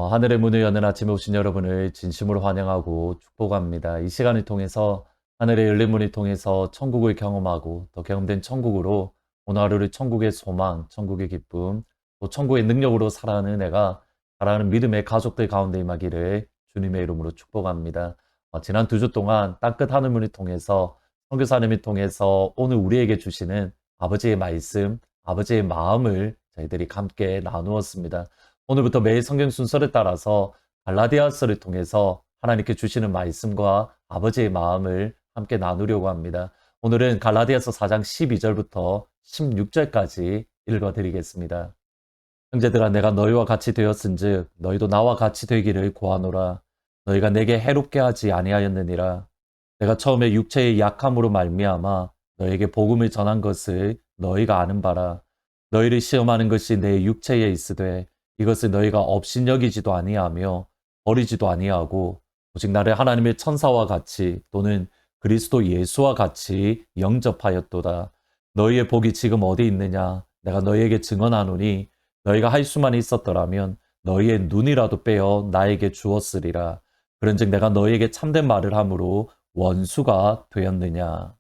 하늘의 문을 여는 아침에 오신 여러분을 진심으로 환영하고 축복합니다. 이 시간을 통해서 하늘의 열린 문을 통해서 천국을 경험하고 더 경험된 천국으로 오늘 하루를 천국의 소망, 천국의 기쁨, 또 천국의 능력으로 살아가는 은혜가 사랑하는 믿음의 가족들 가운데 임하기를 주님의 이름으로 축복합니다. 지난 2주 동안 땅끝 하늘 문을 통해서 선교사님을 통해서 오늘 우리에게 주시는 아버지의 말씀, 아버지의 마음을 저희들이 함께 나누었습니다. 오늘부터 매일 성경 순서를 따라서 갈라디아서를 통해서 하나님께 주시는 말씀과 아버지의 마음을 함께 나누려고 합니다. 오늘은 갈라디아서 4장 12절부터 16절까지 읽어드리겠습니다. 형제들아, 내가 너희와 같이 되었은즉 너희도 나와 같이 되기를 구하노라. 너희가 내게 해롭게 하지 아니하였느니라. 내가 처음에 육체의 약함으로 말미암아 너에게 복음을 전한 것을 너희가 아는 바라. 너희를 시험하는 것이 내 육체에 있으되 이것을 너희가 업신여기지도 아니하며 버리지도 아니하고 오직 나를 하나님의 천사와 같이 또는 그리스도 예수와 같이 영접하였도다. 너희의 복이 지금 어디 있느냐? 내가 너희에게 증언하노니 너희가 할 수만 있었더라면 너희의 눈이라도 빼어 나에게 주었으리라. 그런즉 내가 너희에게 참된 말을 함으로 원수가 되었느냐?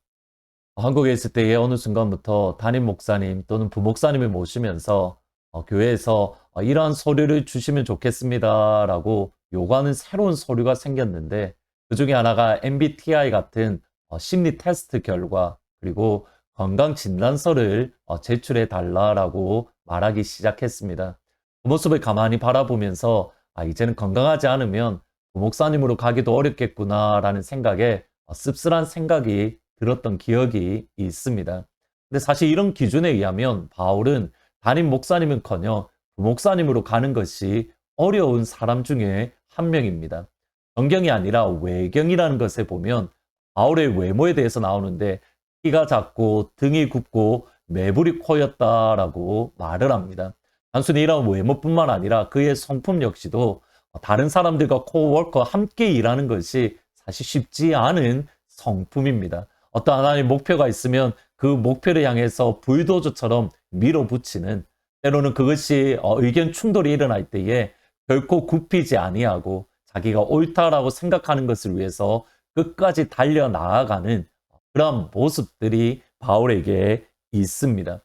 한국에 있을 때의 어느 순간부터 담임 목사님 또는 부목사님을 모시면서 교회에서 이러한 서류를 주시면 좋겠습니다라고 요구하는 새로운 서류가 생겼는데 그 중에 하나가 MBTI 같은 심리 테스트 결과 그리고 건강진단서를 제출해 달라라고 말하기 시작했습니다. 그 모습을 가만히 바라보면서 이제는 건강하지 않으면 부목사님으로 가기도 어렵겠구나라는 생각에 씁쓸한 생각이 들었던 기억이 있습니다. 근데 사실 이런 기준에 의하면 바울은 담임 목사님은커녕 부목사님으로 가는 것이 어려운 사람 중에 한 명입니다. 성경이 아니라 외경이라는 것에 보면 바울의 외모에 대해서 나오는데 키가 작고 등이 굽고 매부리 코였다라고 말을 합니다. 단순히 이런 외모뿐만 아니라 그의 성품 역시도 다른 사람들과 코워커 함께 일하는 것이 사실 쉽지 않은 성품입니다. 어떤 하나의 목표가 있으면 그 목표를 향해서 불도저처럼 밀어붙이는, 때로는 그것이 의견 충돌이 일어날 때에 결코 굽히지 아니하고 자기가 옳다라고 생각하는 것을 위해서 끝까지 달려나아가는 그런 모습들이 바울에게 있습니다.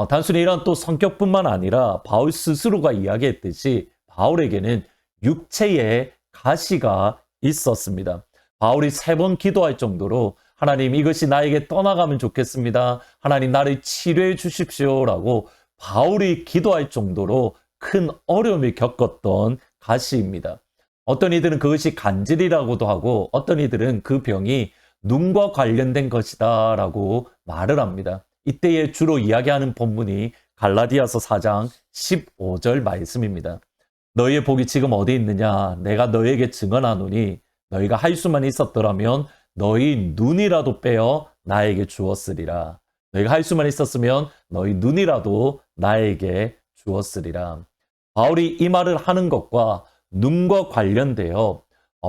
단순히 이런 또 성격뿐만 아니라 바울 스스로가 이야기했듯이 바울에게는 육체의 가시가 있었습니다. 바울이 3번 기도할 정도로 하나님, 이것이 나에게 떠나가면 좋겠습니다. 하나님, 나를 치료해 주십시오라고 바울이 기도할 정도로 큰 어려움을 겪었던 가시입니다. 어떤 이들은 그것이 간질이라고도 하고 어떤 이들은 그 병이 눈과 관련된 것이다 라고 말을 합니다. 이때에 주로 이야기하는 본문이 갈라디아서 4장 15절 말씀입니다. 너희의 복이 지금 어디 있느냐? 내가 너희에게 증언하노니 너희가 할 수만 있었더라면 너희 눈이라도 빼어 나에게 주었으리라. 너희가 할 수만 있었으면 너희 눈이라도 나에게 주었으리라. 바울이 이 말을 하는 것과 눈과 관련되어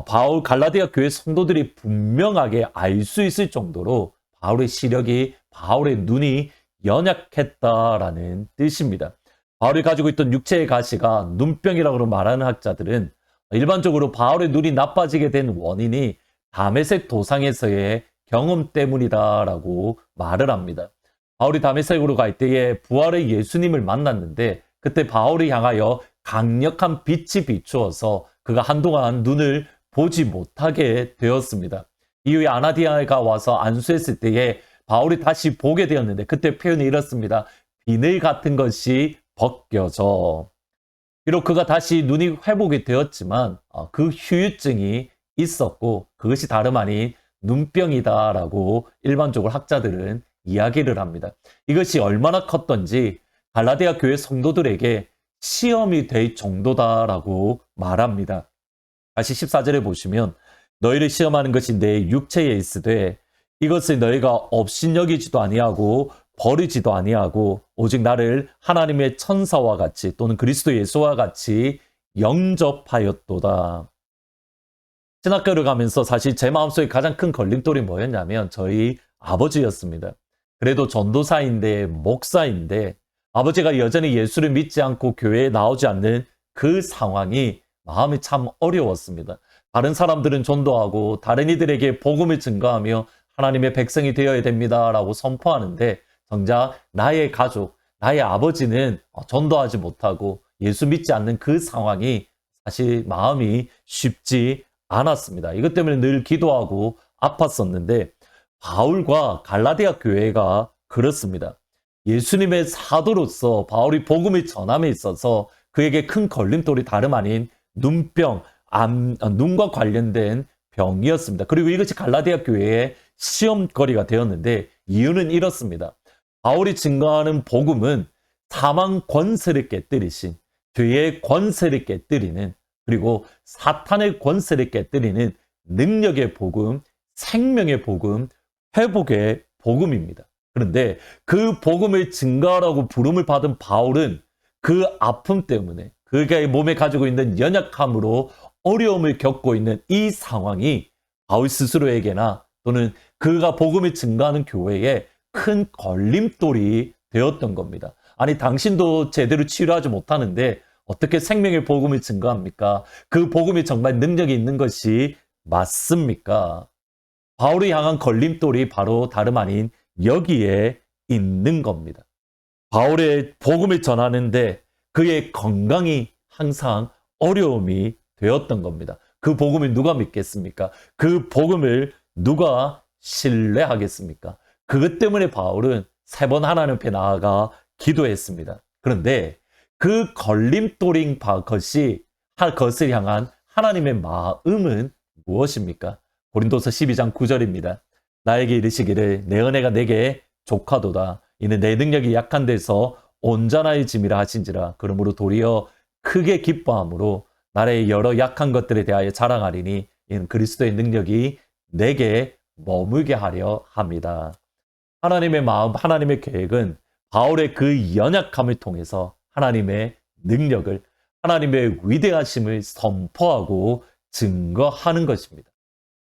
바울 갈라디아 교회 성도들이 분명하게 알 수 있을 정도로 바울의 시력이, 바울의 눈이 연약했다라는 뜻입니다. 바울이 가지고 있던 육체의 가시가 눈병이라고 말하는 학자들은 일반적으로 바울의 눈이 나빠지게 된 원인이 다메섹 도상에서의 경험 때문이다라고 말을 합니다. 바울이 다메섹으로 갈 때에 부활의 예수님을 만났는데 그때 바울을 향하여 강력한 빛이 비추어서 그가 한동안 눈을 보지 못하게 되었습니다. 이후에 아나디아가 와서 안수했을 때에 바울이 다시 보게 되었는데 그때 표현이 이렇습니다. 비늘 같은 것이 벗겨져. 비록 그가 다시 눈이 회복이 되었지만 그 후유증이 있었고 그것이 다름 아닌 눈병이다라고 일반적으로 학자들은 이야기를 합니다. 이것이 얼마나 컸던지 갈라디아 교회 성도들에게 시험이 될 정도다라고 말합니다. 다시 14절에 보시면 너희를 시험하는 것이 내 육체에 있으되 이것을 너희가 업신여기지도 아니하고 버리지도 아니하고 오직 나를 하나님의 천사와 같이 또는 그리스도 예수와 같이 영접하였도다. 신학교를 가면서 사실 제 마음속에 가장 큰 걸림돌이 뭐였냐면 저희 아버지였습니다. 그래도 전도사인데 목사인데 아버지가 여전히 예수를 믿지 않고 교회에 나오지 않는 그 상황이 마음이 참 어려웠습니다. 다른 사람들은 전도하고 다른 이들에게 복음을 증거하며 하나님의 백성이 되어야 됩니다라고 선포하는데 정작 나의 가족, 나의 아버지는 전도하지 못하고 예수 믿지 않는 그 상황이 사실 마음이 쉽지 않았습니다. 이것 때문에 늘 기도하고 아팠었는데 바울과 갈라디아 교회가 그렇습니다. 예수님의 사도로서 바울이 복음을 전함에 있어서 그에게 큰 걸림돌이 다름 아닌 눈병, 눈과 관련된 병이었습니다. 그리고 이것이 갈라디아 교회의 시험거리가 되었는데 이유는 이렇습니다. 바울이 증거하는 복음은 사망 권세를 깨뜨리신 죄의 권세를 깨뜨리는 그리고 사탄의 권세를 깨뜨리는 능력의 복음, 생명의 복음, 회복의 복음입니다. 그런데 그 복음을 증거하라고 부름을 받은 바울은 그 아픔 때문에 그가 몸에 가지고 있는 연약함으로 어려움을 겪고 있는 이 상황이 바울 스스로에게나 또는 그가 복음을 증거하는 교회에 큰 걸림돌이 되었던 겁니다. 아니 당신도 제대로 치료하지 못하는데 어떻게 생명의 복음을 증거합니까? 그 복음이 정말 능력이 있는 것이 맞습니까? 바울이 향한 걸림돌이 바로 다름 아닌 여기에 있는 겁니다. 바울의 복음을 전하는데 그의 건강이 항상 어려움이 되었던 겁니다. 그 복음을 누가 믿겠습니까? 그 복음을 누가 신뢰하겠습니까? 그것 때문에 바울은 3번 하나님 앞에 나아가 기도했습니다. 그런데 그 걸림돌인 것을 향한 하나님의 마음은 무엇입니까? 고린도서 12장 9절입니다. 나에게 이르시기를 내 은혜가 내게 족하도다. 이는 내 능력이 약한 데서 온전하여짐이라 하신지라. 그러므로 도리어 크게 기뻐함으로 나의 여러 약한 것들에 대하여 자랑하리니 이는 그리스도의 능력이 내게 머물게 하려 합니다. 하나님의 마음, 하나님의 계획은 바울의 그 연약함을 통해서 하나님의 능력을, 하나님의 위대하심을 선포하고 증거하는 것입니다.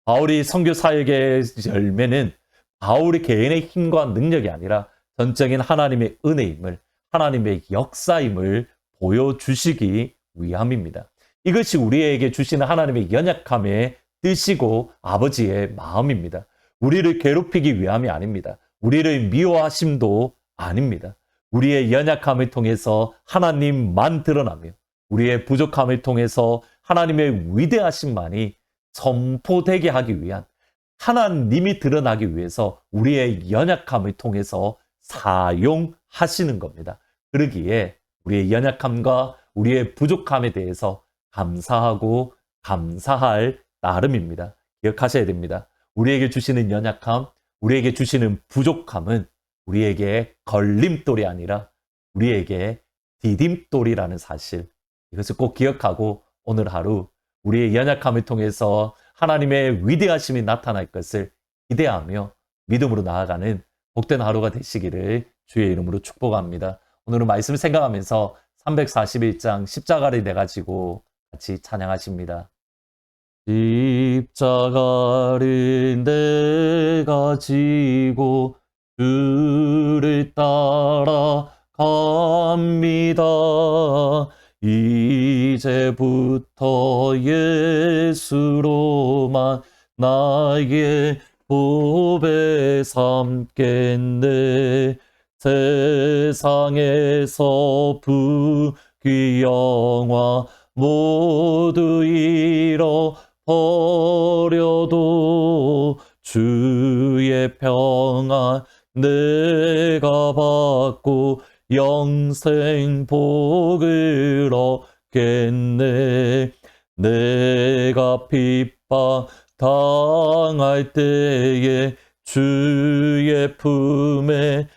바울이 선교 사역의 열매는 바울의 개인의 힘과 능력이 아니라 전적인 하나님의 은혜임을, 하나님의 역사임을 보여주시기 위함입니다. 이것이 우리에게 주시는 하나님의 연약함의 뜻이고 아버지의 마음입니다. 우리를 괴롭히기 위함이 아닙니다. 우리를 미워하심도 아닙니다. 우리의 연약함을 통해서 하나님만 드러나며 우리의 부족함을 통해서 하나님의 위대하심만이 선포되게 하기 위한 하나님이 드러나기 위해서 우리의 연약함을 통해서 사용하시는 겁니다. 그러기에 우리의 연약함과 우리의 부족함에 대해서 감사하고 감사할 나름입니다. 기억하셔야 됩니다. 우리에게 주시는 연약함, 우리에게 주시는 부족함은 우리에게 걸림돌이 아니라 우리에게 디딤돌이라는 사실, 이것을 꼭 기억하고 오늘 하루 우리의 연약함을 통해서 하나님의 위대하심이 나타날 것을 기대하며 믿음으로 나아가는 복된 하루가 되시기를 주의 이름으로 축복합니다. 오늘은 말씀을 생각하면서 341장 십자가를 내가지고 같이 찬양하십니다. 십자가를 내가 지고 주를 따라 갑니다. 이제부터 예수로만 나의 보배 삼겠네. 세상에서 부귀 영화 모두 잃어버려도 주의 평안 내가 받고 영생 복을 얻겠네. 내가 핍박 당할 때에 주의 품에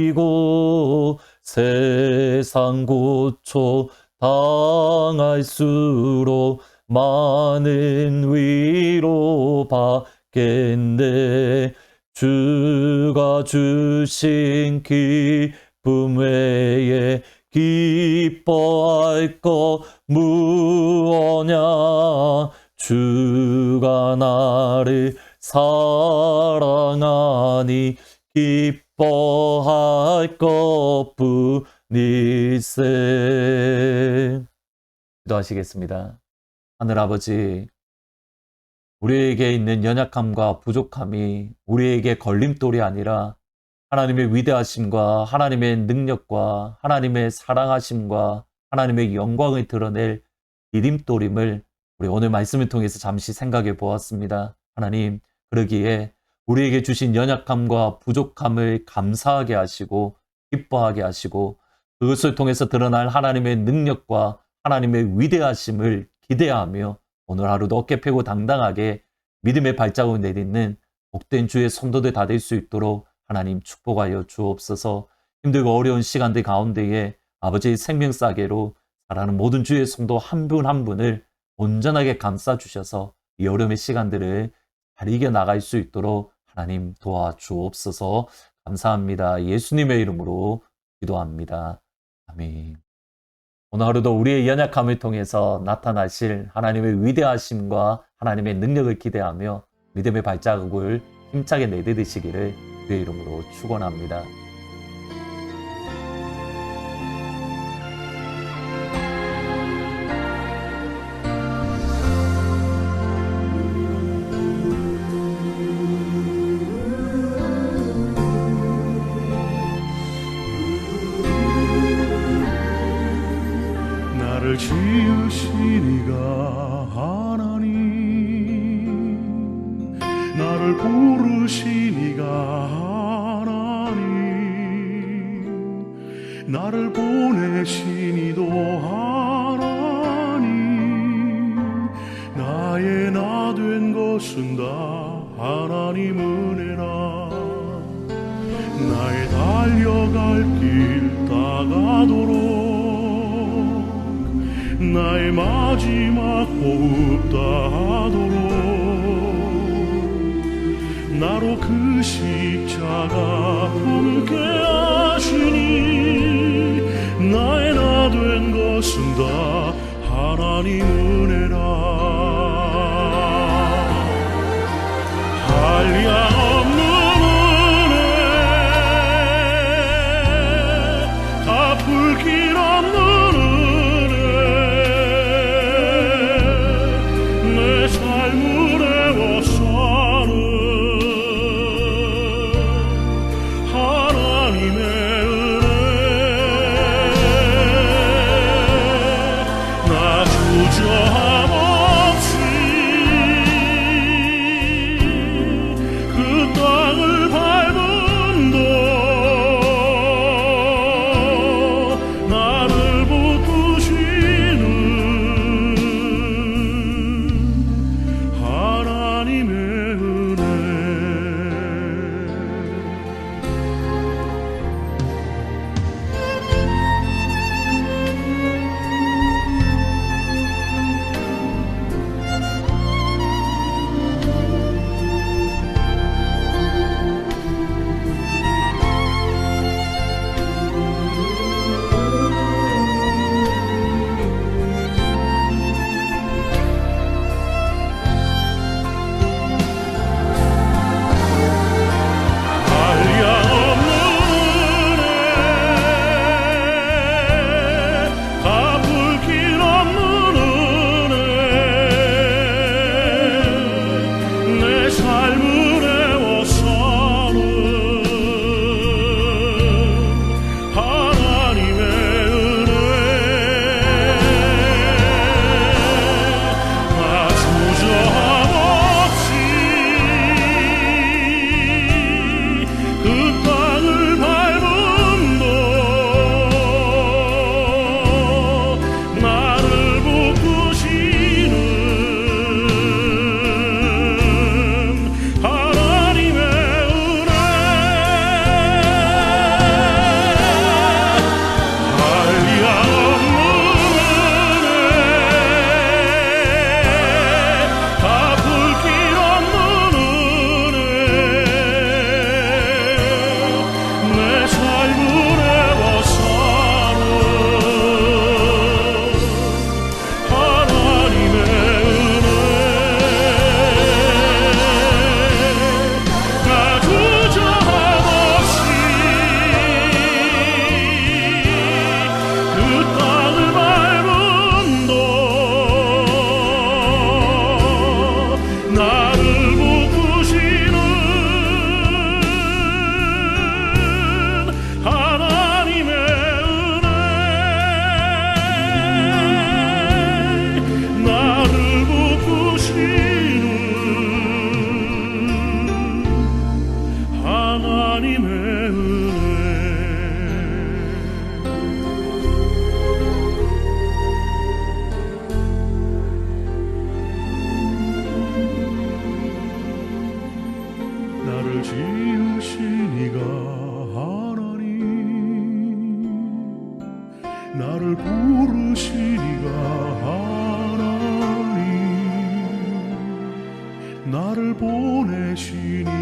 안기고 세상 고초 당할수록 많은 위로 받겠네. 주가 주신 기쁨 외에 기뻐할 것 무엇냐. 주가 나를 사랑하니 기뻐할 것뿐일세. 기도하시겠습니다. 하늘아버지, 우리에게 있는 연약함과 부족함이 우리에게 걸림돌이 아니라 하나님의 위대하심과 하나님의 능력과 하나님의 사랑하심과 하나님의 영광을 드러낼 디딤돌임을 우리 오늘 말씀을 통해서 잠시 생각해 보았습니다. 하나님, 그러기에 우리에게 주신 연약함과 부족함을 감사하게 하시고 기뻐하게 하시고 그것을 통해서 드러날 하나님의 능력과 하나님의 위대하심을 기대하며 오늘 하루도 어깨 펴고 당당하게 믿음의 발자국을 내딛는 복된 주의 성도들 다 될 수 있도록 하나님 축복하여 주옵소서. 힘들고 어려운 시간들 가운데에 아버지의 생명싸개로 살아가는 모든 주의 성도 한 분 한 분을 온전하게 감싸주셔서 이 어려움의 시간들을 잘 이겨나갈 수 있도록 하나님 도와주옵소서. 감사합니다. 예수님의 이름으로 기도합니다. 아멘. 오늘 하루도 우리의 연약함을 통해서 나타나실 하나님의 위대하심과 하나님의 능력을 기대하며 믿음의 발자국을 힘차게 내딛으시기를 주의 이름으로 축원합니다. 나를 지으신 이가 하나님, 나를 부르신 이가 하나님, 나를 보내신 이도 하나님, 나의 나 된 것은 다 하나님 은혜라. 나의 달려갈 길 다가도록 나의 마지막 호흡 다하도록 나로 그 십자가 함께 하시니 나의 나 된 것은 다 하나님 은혜라. 한량없는 은혜 갚을 길 없는 주저하고 나를 부르시니가 하나님 나를 보내시니